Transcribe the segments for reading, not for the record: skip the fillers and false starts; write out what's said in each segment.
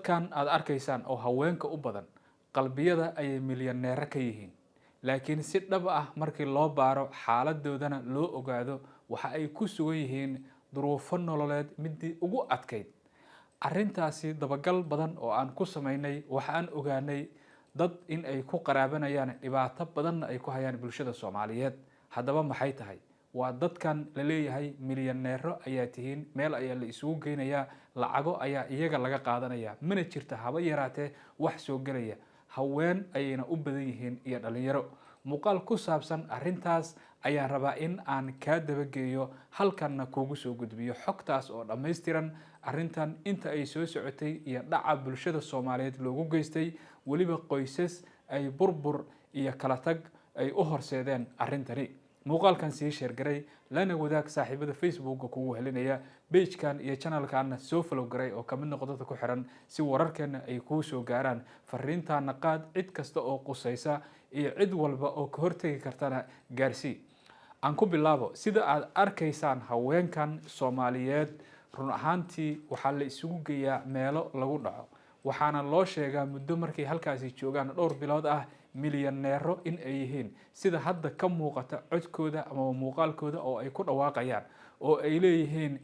dadkan aad arkaysaan oo haweenka u badan qalbiyada ayay milyaneero ka yihiin laakiin si dhab ah markii loo baaro xaaladoodana loo ogaado waxa ay ku sugan yihiin duruufo nololeed midii ugu adkayd arrintaasi dabagal badan oo aan ku sameynay waxaan ogaanay dad in ay ku qaraabanayaan dhibaato badan ay ku hayaan bulshada Soomaaliyeed haddaba maxay tahay waa dadkan la leeyahay milyaneero ayaa tihiin meel ayaa la isugu geynayaa lacago ayaa iyaga laga qaadanaya mana jirta haba yaraatee wax soo galaya haween ayayna u badan yihiin iyo dhalinyaro muuqaal ku saabsan arrintaas ayaan rabaa in aan ka dabageeyo halkanna kuugu soo gudbiyo xogtaas oo dhammaystiran arrintan inta ay soo socotay iyo dhaca bulshada Soomaaliyeed loogu geystay waliba qoysas ay burbur iyo kala tag ay u horseedeen arrintani muuqaalkan sii share garay lana wadaag saaxiibada Facebook kugu helinaya page-kan iyo channel-kan soo follow garay oo kamid noqdo ku xiran si wararkeena ay ku soo gaaraan fariintaana qaad cid kasta oo qusaysa iyo cid walba oo ka hortagi kartana gaarsii aan ku bilaabo sida aad arkaysaan haweenkan Soomaaliyeed run ahaantii waxa la isugu geeyaa meelo lagu dhaco waxaana loo sheegaa muddo markay halkaasi joogaan dhowr bilood ah milyaneero in ay yihiin sida hadda ka muuqata codkooda ama muuqaalkooda oo ay ku dhawaaqayaan oo ay leeyihiin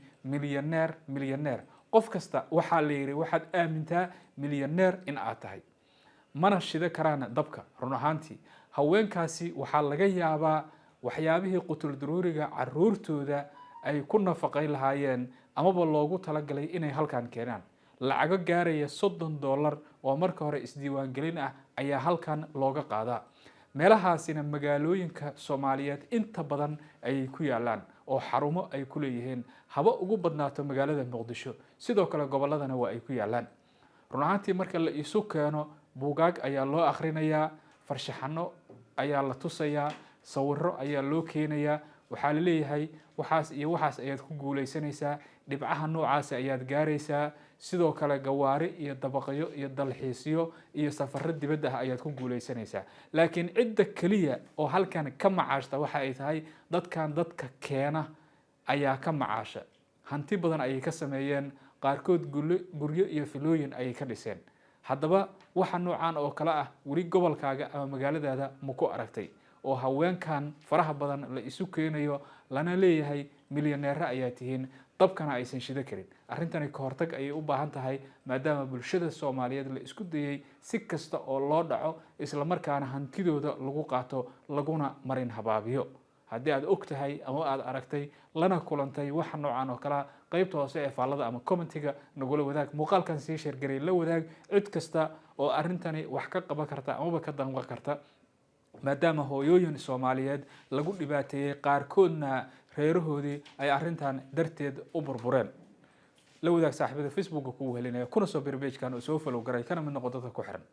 milyaneer qof kasta waxa la yiri waxaad aamintaa milyaneer in aad tahay mana shida karaan dabka run ahaantii haweenkaasi waxa laga yaabaa waxyaabihii qutul daruuriga caruurtooda ay ku nafaqay lahaayeen amaba loogu talagalay inay halkan keenaan lacago gaaraya $30 oo marka hore isdiiwaan gelin ah ayaa halkan looga qaadaa meelahaasina magaalooyinka Soomaaliyeed inta badan ay ku yaalaan oo xarumo ay ku leeyihiin haba ugu badnaato magaalada Muqdisho sidoo kale goboladana waa ay ku yaalaan run ahaantii marka la isu keeno buugaag ayaa loo akhrinayaa farshaxano ayaa la tusayaa sawirro ayaa loo keenayaa waxaa la leeyahay waxaas iyo waxaas ayaad ku guuleysanaysaa dhibcaha noocaas ayaad gaaraysaa sidoo kale gawaari iyo dabaqyo iyo dalxiisyo iyo safarro dibadda ah ayaad ku guuleysanaysaa laakiin cidda kaliya oo halkan ka macaashta waxa ay tahay dadka keena ayaa ka macaasha hanti badan ayay ka sameeyeen qaarkood guryo iyo filooyin ayay ka dhiseen haddaba waxa noocan oo kala ah wali gobolkaaga ama magaaladaada ma ku aragtay oo haweenkan faraha badan la isu keenayo lana leeyahay milyaneero ayaa tihiin dabkana aysan shida karin arrintani ka hortag ayay u baahan tahay maadaama bulshada Soomaaliyeed la isku dayay si kasta oo loo dhaco isla markaana hantidooda lagu qaato laguna marin habaabiyo haddii aad og tahay ama aad aragtay lana kulantay wax noocan oo kala qaybta hoose ee faallada ama commentiga nagula wadaag muuqaalkan sii share garay la wadaag cid kasta oo arrintani wax ka qaban karta ama ka danqan karta maadaama hooyooyin Soomaaliyeed lagu dhibaateeyay qaarkoodna reerahoodii ay arrintan darteed u burbureen la wadaag saaxiibada Facebook kugu helinaya kuna soo bir page-kan oo soo follow garay kana mid noqo dadka ku xiran